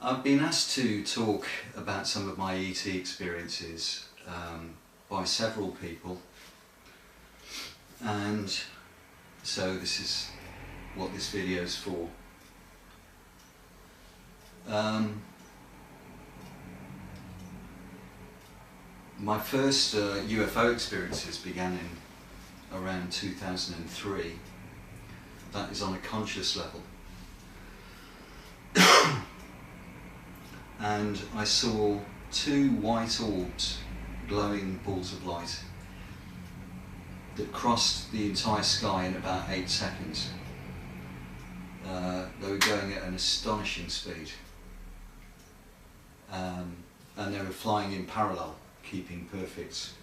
I've been asked to talk about some of my ET experiences by several people, and so this is what this video is for. My first UFO experiences began in around 2003. That is on a conscious level. And I saw two white orbs, glowing balls of light, that crossed the entire sky in about 8 seconds. They were going at an astonishing speed, and they were flying in parallel, keeping perfect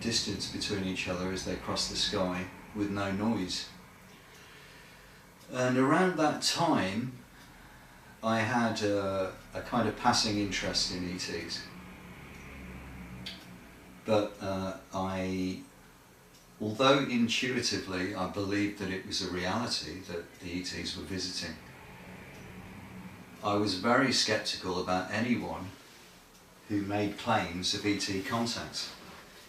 distance between each other as they crossed the sky with no noise. And around that time I had a kind of passing interest in ETs, but although intuitively I believed that it was a reality that the ETs were visiting, I was very sceptical about anyone who made claims of ET contact.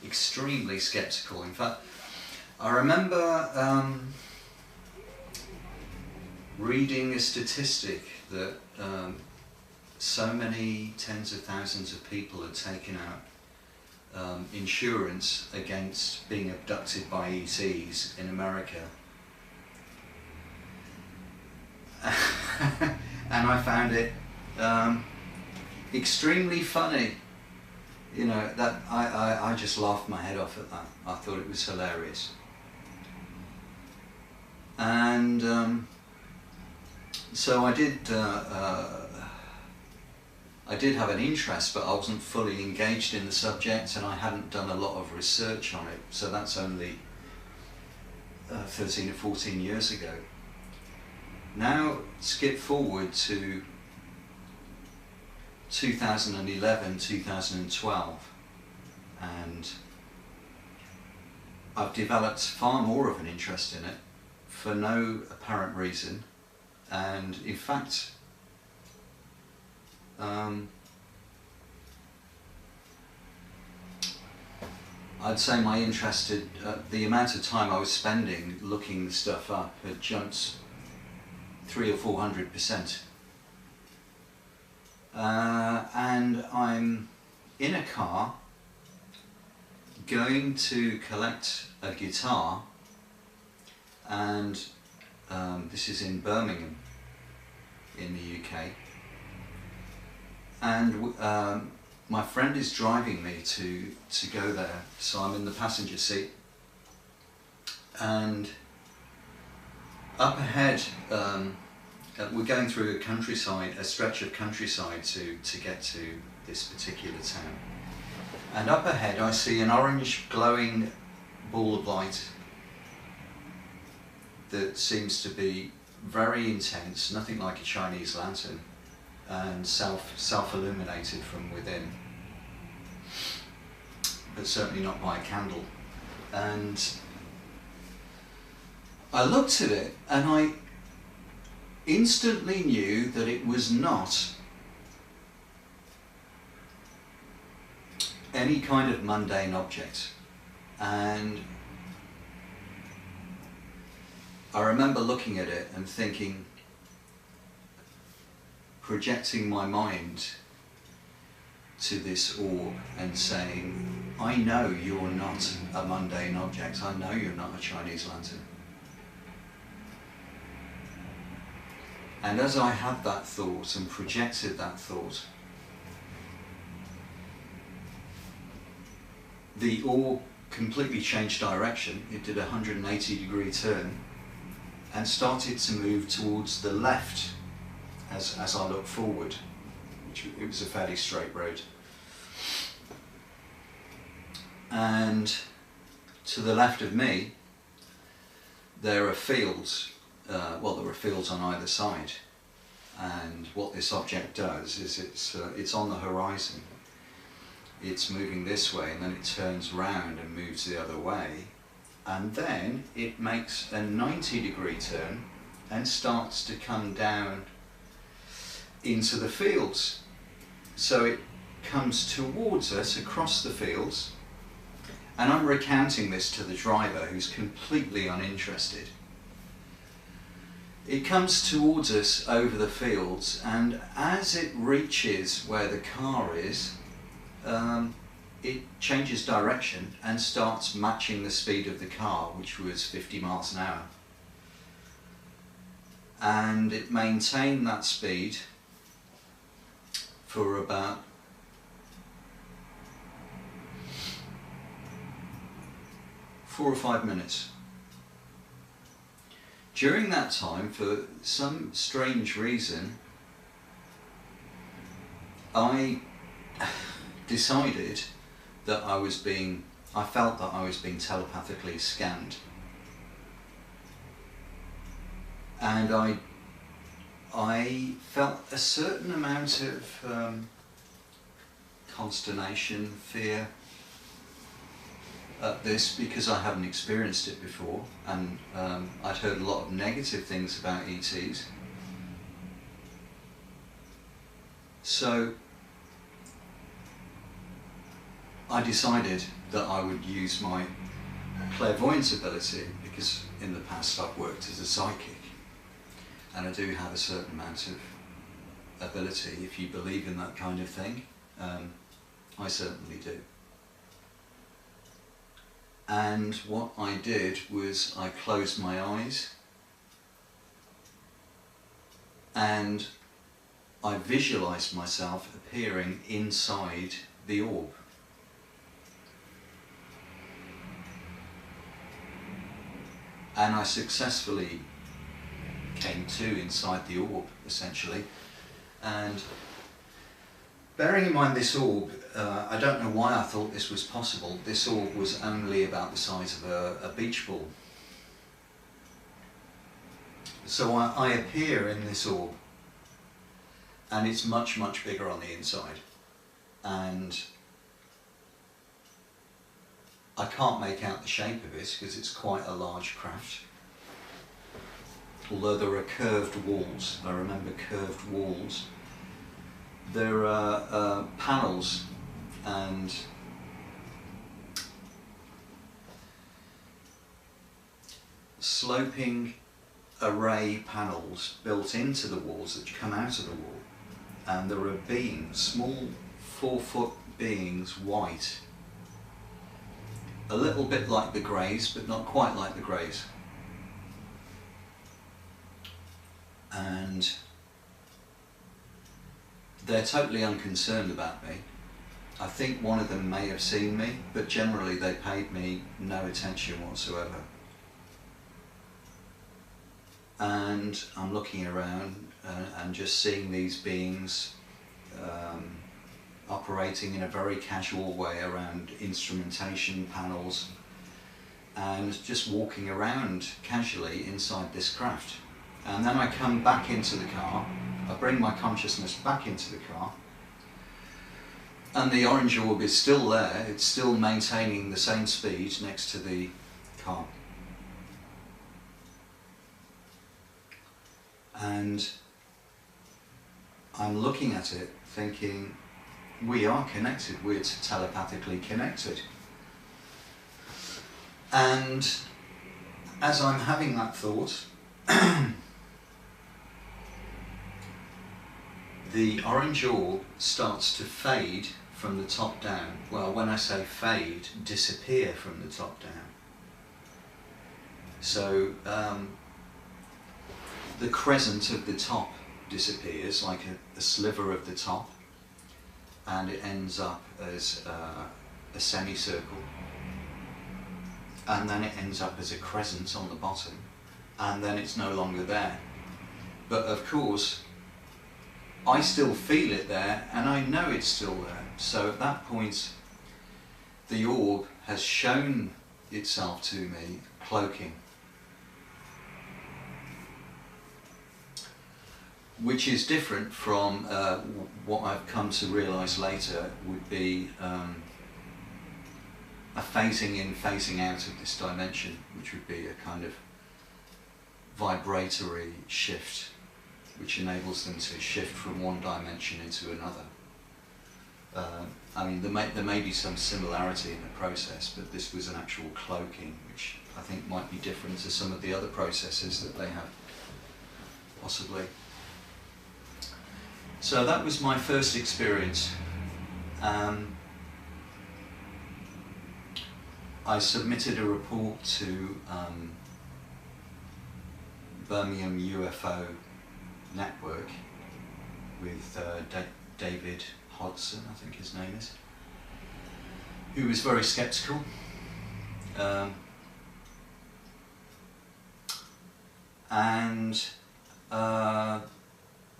Extremely sceptical. In fact, I remember reading a statistic that so many tens of thousands of people had taken out insurance against being abducted by ETs in America. And I found it extremely funny. You know, that I just laughed my head off at that. I thought it was hilarious. And so I did have an interest, but I wasn't fully engaged in the subject, and I hadn't done a lot of research on it. So that's only 13 or 14 years ago. Now skip forward to 2011, 2012, and I've developed far more of an interest in it for no apparent reason. And in fact, I'd say my interest, the amount of time I was spending looking the stuff up had jumped 300 or 400%. And I'm in a car going to collect a guitar, and this is in Birmingham in the UK, and my friend is driving me to go there, so I'm in the passenger seat, and up ahead we're going through a stretch of countryside to get to this particular town, and up ahead I see an orange glowing ball of light that seems to be very intense, nothing like a Chinese lantern, and self-illuminated from within, but certainly not by a candle. And I looked at it and I instantly knew that it was not any kind of mundane object. And I remember looking at it and thinking, projecting my mind to this orb and saying, I know you're not a mundane object, I know you're not a Chinese lantern. And as I had that thought and projected that thought, the orb completely changed direction. It did a 180-degree turn and started to move towards the left as I looked forward, which it was a fairly straight road. And to the left of me there are fields, well, there are fields on either side, and what this object does is it's on the horizon. It's moving this way and then it turns round and moves the other way, and then it makes a 90-degree turn and starts to come down into the fields. So it comes towards us across the fields, and I'm recounting this to the driver, who's completely uninterested. It comes towards us over the fields, and as it reaches where the car is, it changes direction and starts matching the speed of the car, which was 50 miles an hour. And it maintained that speed for about 4 or 5 minutes. During that time, for some strange reason, I decided that I felt that I was being telepathically scanned. And I felt a certain amount of consternation, fear at this, because I haven't experienced it before, and I'd heard a lot of negative things about ETs. So I decided that I would use my clairvoyance ability, because in the past I've worked as a psychic, and I do have a certain amount of ability. If you believe in that kind of thing, I certainly do. And what I did was I closed my eyes and I visualized myself appearing inside the orb. And I successfully came to inside the orb, essentially. And bearing in mind this orb, I don't know why I thought this was possible. This orb was only about the size of a beach ball. So I appear in this orb, and it's much, much bigger on the inside. And I can't make out the shape of it because it's quite a large craft. Although there are curved walls, I remember curved walls. There are panels and sloping array panels built into the walls that come out of the wall, and there are beings, small 4-foot beings, white, a little bit like the greys but not quite like the greys, and they're totally unconcerned about me. I think one of them may have seen me, but generally they paid me no attention whatsoever. And I'm looking around and just seeing these beings operating in a very casual way around instrumentation panels and just walking around casually inside this craft. And then I come back into the car, I bring my consciousness back into the car, and the orange orb is still there, it's still maintaining the same speed next to the car. And I'm looking at it thinking, we are connected, we're telepathically connected. And as I'm having that thought, the orange orb starts to fade from the top down. Well, when I say fade, disappear from the top down. So the crescent of the top disappears, like a sliver of the top, and it ends up as a semicircle, and then it ends up as a crescent on the bottom, and then it's no longer there. But of course, I still feel it there, and I know it's still there. So at that point, the orb has shown itself to me, cloaking. Which is different from what I've come to realise later would be a phasing in, phasing out of this dimension, which would be a kind of vibratory shift, which enables them to shift from one dimension into another. I mean, there may be some similarity in the process, but this was an actual cloaking, which I think might be different to some of the other processes that they have, possibly. So that was my first experience. I submitted a report to Birmingham UFO Network with David Hodson, I think his name is, who was very sceptical.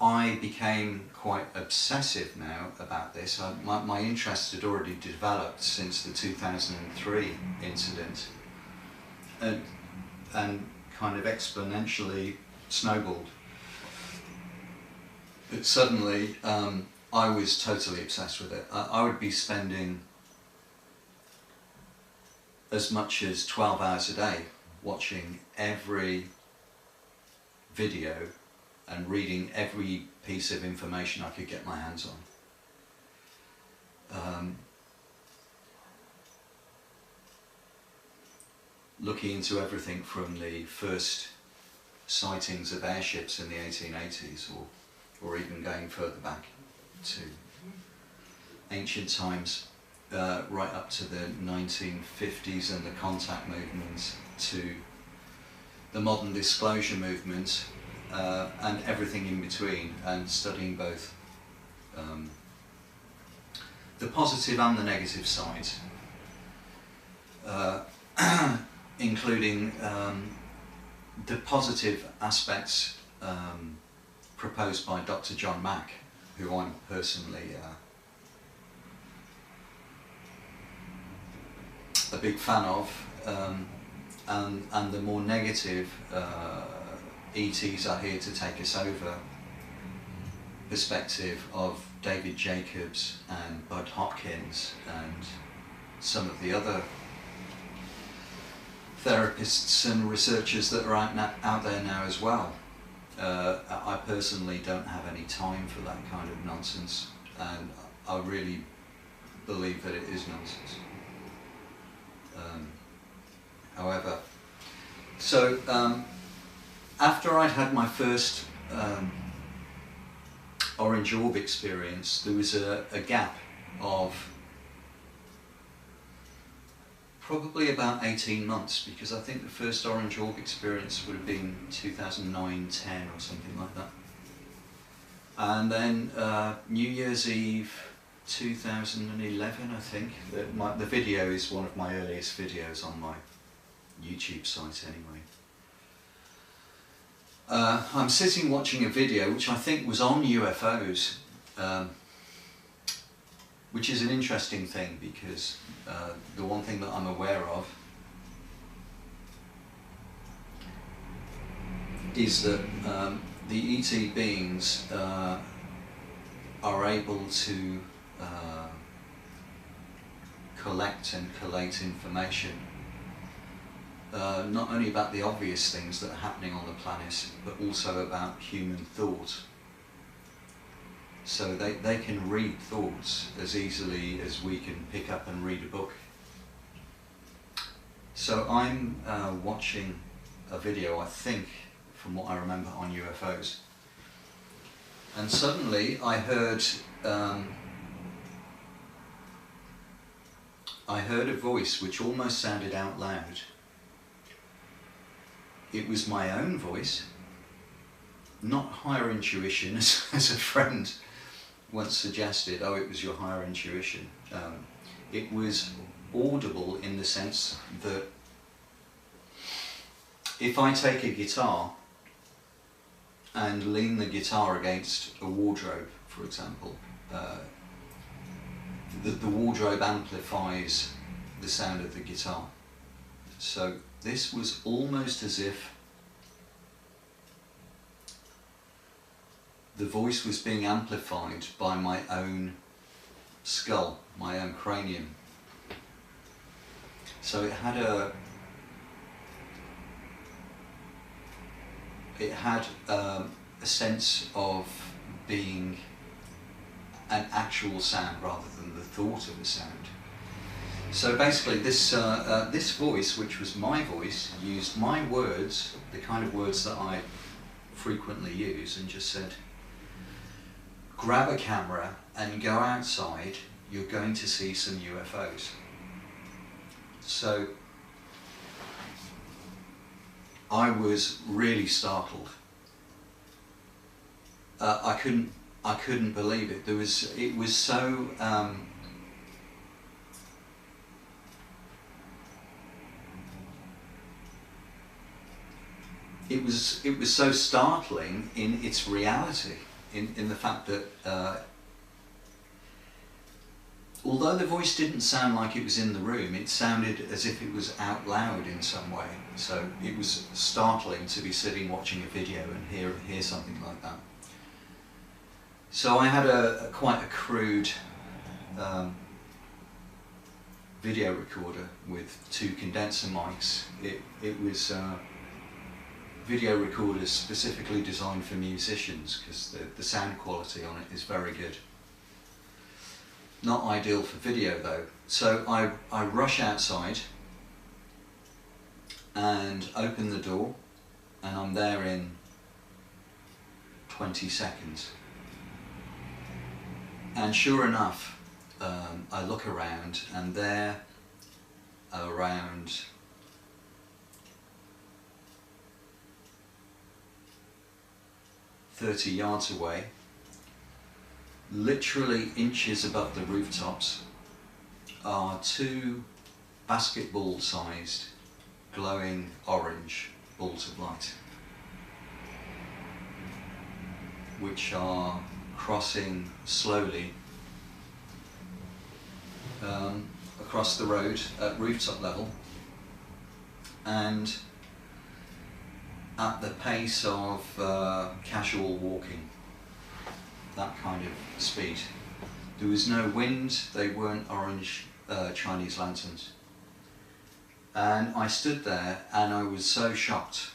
I became quite obsessive now about this. My interest had already developed since the 2003 incident, and kind of exponentially snowballed. But suddenly I was totally obsessed with it. I would be spending as much as 12 hours a day watching every video and reading every piece of information I could get my hands on. Looking into everything from the first sightings of airships in the 1880s, or even going further back to ancient times, right up to the 1950s and the contact movement, to the modern disclosure movement, and everything in between, and studying both the positive and the negative sides, including the positive aspects proposed by Dr. John Mack, who I'm personally a big fan of, and the more negative ETs are here to take us over perspective of David Jacobs and Bud Hopkins and some of the other therapists and researchers that are out there now as well. I personally don't have any time for that kind of nonsense, and I really believe that it is nonsense. However, so after I'd had my first orange orb experience, there was a gap of probably about 18 months, because I think the first orange orb experience would have been 2009-10 or something like that. And then New Year's Eve 2011, I think. The video is one of my earliest videos on my YouTube site anyway. I'm sitting watching a video which I think was on UFOs, which is an interesting thing, because the one thing that I'm aware of is that the ET beings are able to collect and collate information, not only about the obvious things that are happening on the planet, but also about human thought. So they can read thoughts as easily as we can pick up and read a book. So I'm watching a video, I think, from what I remember, on UFOs. And suddenly I heard a voice which almost sounded out loud. It was my own voice, not higher intuition, as a friend once suggested. Oh, it was your higher intuition. It was audible in the sense that if I take a guitar and lean the guitar against a wardrobe, for example, the wardrobe amplifies the sound of the guitar. So this was almost as if the voice was being amplified by my own skull, my own cranium. So it had it had a sense of being an actual sound rather than the thought of a sound. So basically this, this voice, which was my voice, used my words, the kind of words that I frequently use, and just said, grab a camera and go outside, you're going to see some UFOs. So I was really startled. I couldn't believe it. It was so it was so startling in its reality, in the fact that although the voice didn't sound like it was in the room, it sounded as if it was out loud in some way. So it was startling to be sitting watching a video and hear something like that. So I had quite a crude video recorder with 2 condenser mics. It was video recorders specifically designed for musicians, because the sound quality on it is very good. Not ideal for video though. So I rush outside and open the door, and I'm there in 20 seconds. And sure enough, I look around, and there, around 30 yards away, literally inches above the rooftops, are 2 basketball-sized glowing orange balls of light, which are crossing slowly across the road at rooftop level, and at the pace of casual walking, that kind of speed. There was no wind, they weren't orange Chinese lanterns. And I stood there and I was so shocked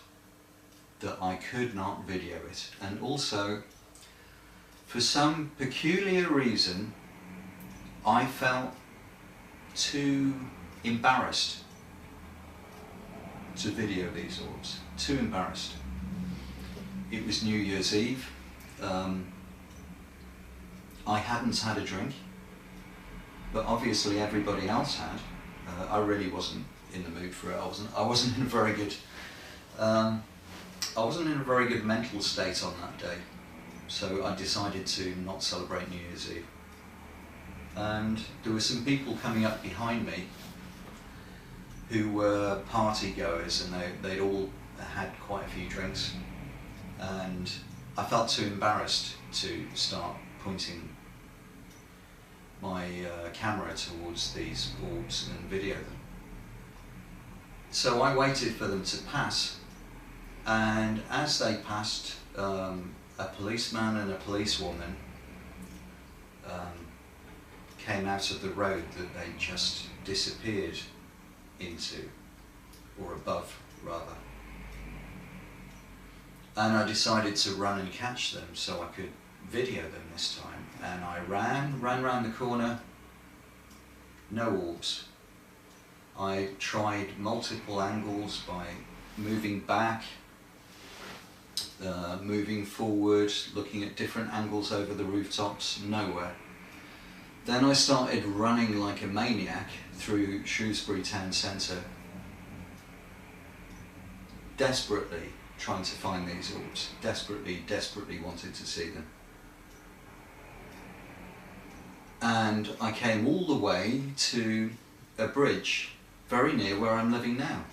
that I could not video it. And also, for some peculiar reason, I felt too embarrassed to video these orbs. Too embarrassed. It was New Year's Eve. I hadn't had a drink, but obviously everybody else had. I really wasn't in the mood for it. I wasn't in a very good. I wasn't in a very good mental state on that day, so I decided to not celebrate New Year's Eve. And there were some people coming up behind me who were party goers, and they'd all had quite a few drinks, and I felt too embarrassed to start pointing my camera towards these orbs and video them. So I waited for them to pass, and as they passed, a policeman and a policewoman came out of the road that they just disappeared into, or above rather. And I decided to run and catch them so I could video them this time. And I ran round the corner, no orbs. I tried multiple angles by moving back, moving forward, looking at different angles over the rooftops, nowhere. Then I started running like a maniac through Shrewsbury town centre, desperately trying to find these orbs, desperately wanted to see them. And I came all the way to a bridge very near where I'm living now,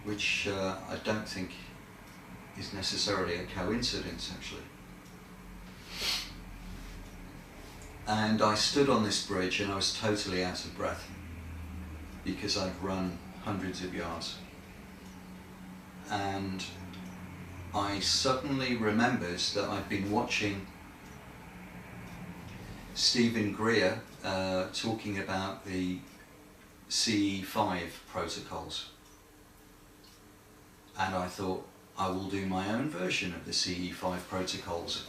which I don't think is necessarily a coincidence actually. And I stood on this bridge and I was totally out of breath because I'd run hundreds of yards. And I suddenly remembered that I'd been watching Stephen Greer talking about the CE5 protocols. And I thought, I will do my own version of the CE5 protocols.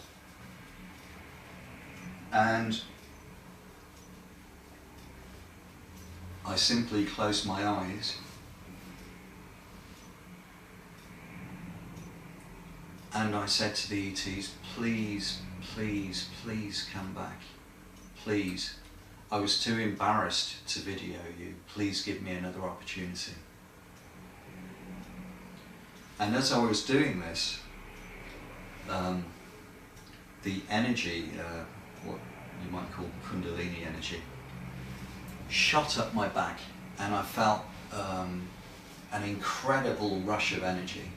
And I simply closed my eyes and I said to the ETs, please, please, please come back. Please. I was too embarrassed to video you. Please give me another opportunity. And as I was doing this, the energy, what you might call Kundalini energy, shot up my back, and I felt an incredible rush of energy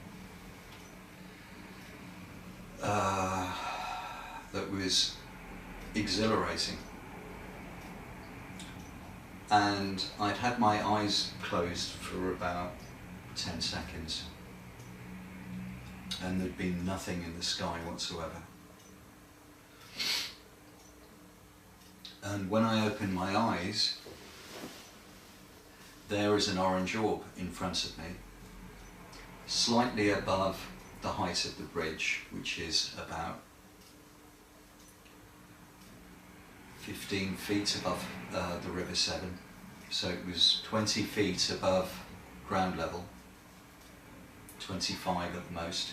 that was exhilarating. And I'd had my eyes closed for about 10 seconds, and there'd been nothing in the sky whatsoever. And when I opened my eyes, there is an orange orb in front of me, slightly above the height of the bridge, which is about 15 feet above the River Severn. So it was 20 feet above ground level, 25 at the most.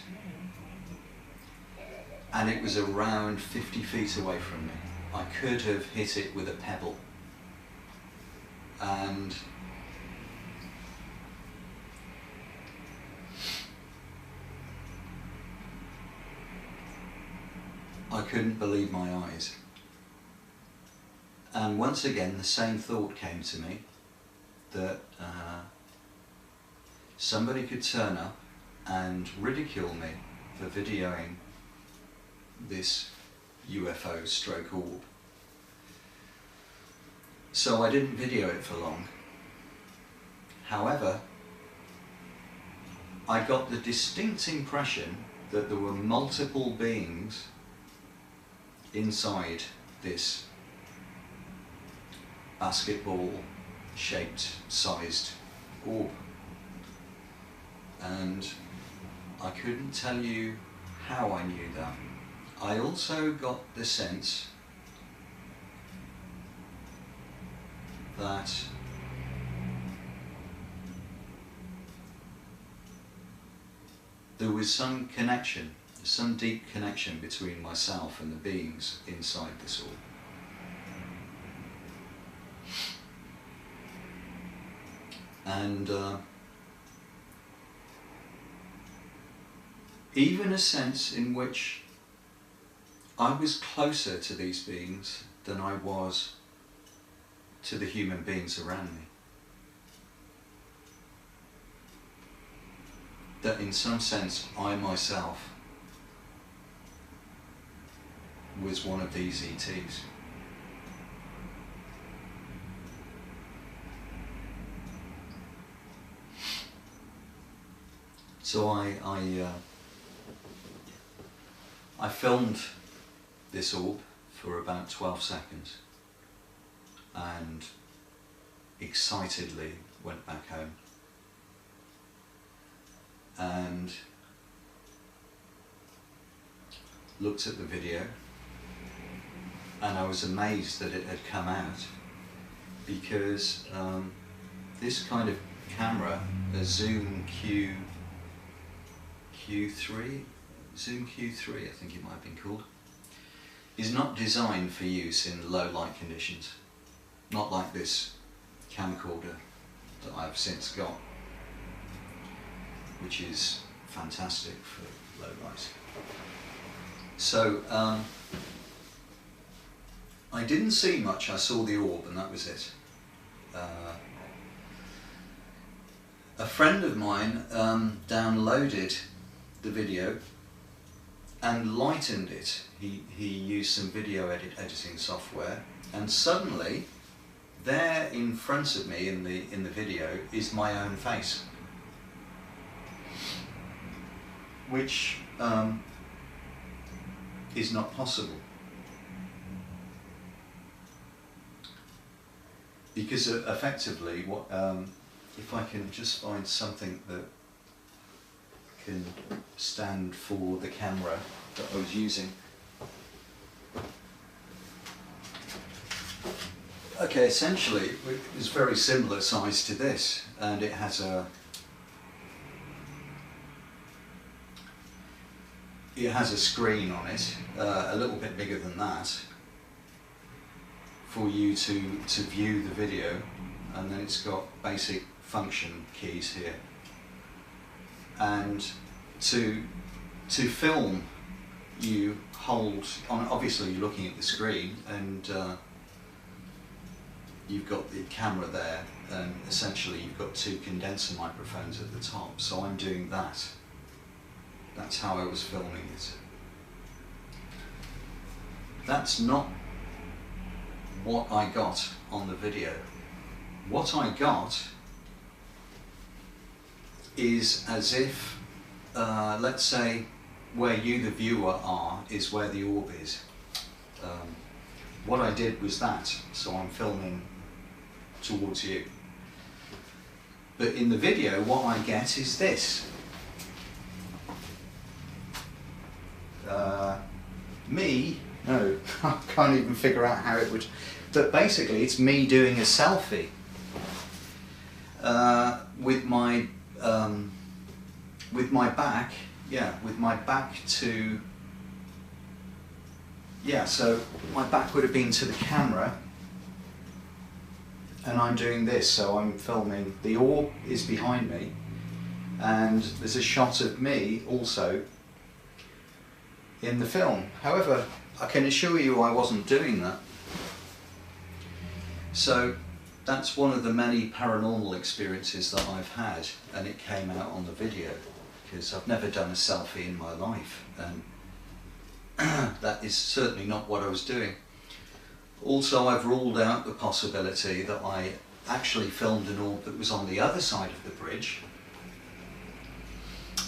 And it was around 50 feet away from me. I could have hit it with a pebble. And I couldn't believe my eyes. And once again, the same thought came to me, that somebody could turn up and ridicule me for videoing this UFO stroke orb. So I didn't video it for long. However, I got the distinct impression that there were multiple beings inside this basketball-shaped sized orb. And I couldn't tell you how I knew that. I also got the sense that there was some connection, some deep connection between myself and the beings inside this orb. And even a sense in which I was closer to these beings than I was to the human beings around me. That in some sense I myself was one of these ETs. So I filmed this orb for about 12 seconds and excitedly went back home and looked at the video, and I was amazed that it had come out, because this kind of camera, a Zoom Q3, I think it might have been called, is not designed for use in low light conditions. Not like this camcorder that I've since got, which is fantastic for low light. So I didn't see much. I saw the orb and that was it. A friend of mine downloaded the video and lightened it. He used some video editing software, and suddenly there in front of me in the video is my own face, which is not possible, because effectively what if I can just find something that can stand for the camera that I was using. Okay, essentially it was very similar size to this, and it has a screen on it, a little bit bigger than that, for you to view the video, and then it's got basic function keys here. And to film, you hold on. Obviously, you're looking at the screen, and you've got the camera there, and essentially you've got two condenser microphones at the top. So I'm doing that. That's how I was filming it. That's not what I got on the video. What I got is as if, let's say, where you, the viewer, are is where the orb is. What I did was that, so I'm filming towards you. But in the video, what I get is this. No, I can't even figure out how it would, but basically it's me doing a selfie with my back, with my back to, so my back would have been to the camera, and I'm doing this, so I'm filming, the orb is behind me, and there's a shot of me also in the film. However, I can assure you I wasn't doing that. So that's one of the many paranormal experiences that I've had, and it came out on the video, because I've never done a selfie in my life, and that is certainly not what I was doing. Also, I've ruled out the possibility that I actually filmed an orb that was on the other side of the bridge,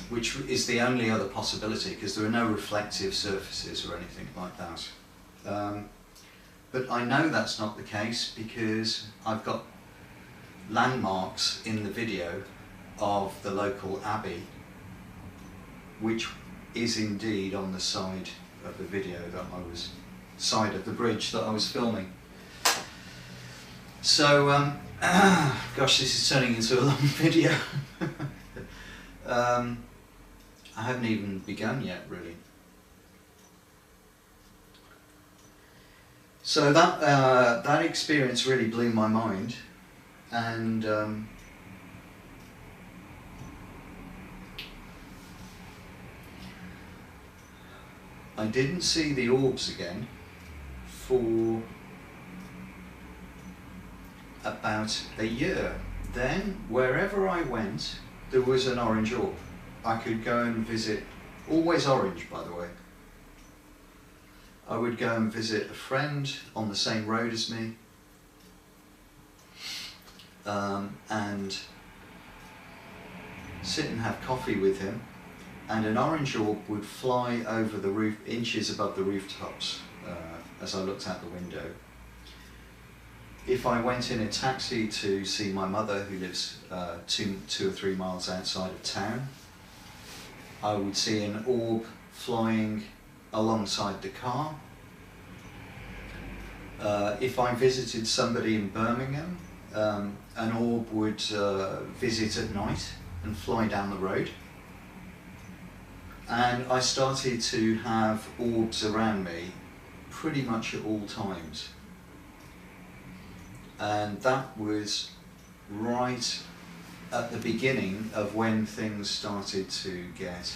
which is the only other possibility, because there are no reflective surfaces or anything like that. But I know that's not the case, because I've got landmarks in the video of the local abbey, which is indeed on the side of the video that I was, side of the bridge that I was filming. So, gosh, this is turning into a long video. I haven't even begun yet, really. So that experience really blew my mind, and I didn't see the orbs again for about a year. Then, wherever I went, there was an orange orb. I could go and visit, always orange by the way. I would go and visit a friend on the same road as me, and sit and have coffee with him, and an orange orb would fly over the roof, inches above the rooftops, as I looked out the window. If I went in a taxi to see my mother, who lives 2 or 3 miles outside of town, I would see an orb flying alongside the car. If I visited somebody in Birmingham, an orb would visit at night and fly down the road. And I started to have orbs around me pretty much at all times. And that was right at the beginning of when things started to get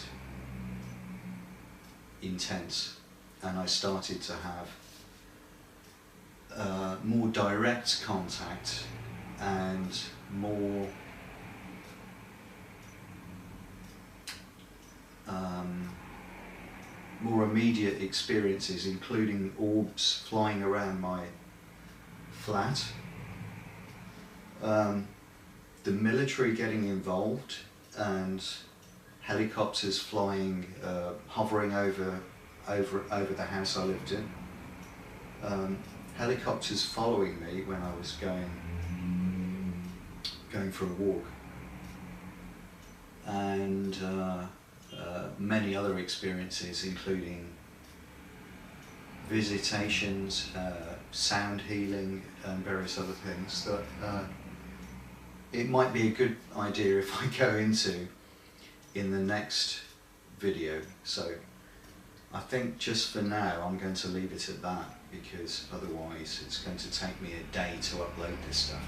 intense, and I started to have more direct contact and more immediate experiences, including orbs flying around my flat, the military getting involved, and helicopters flying, hovering over the house I lived in. Helicopters following me when I was going for a walk, and many other experiences, including visitations, sound healing, and various other things that it might be a good idea if I go into in the next video. So I think just for now I'm going to leave it at that, because otherwise it's going to take me a day to upload this stuff.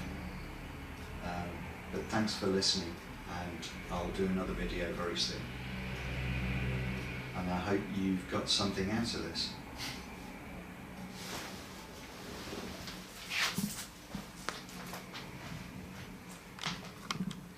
But thanks for listening, and I'll do another video very soon. And I hope you've got something out of this.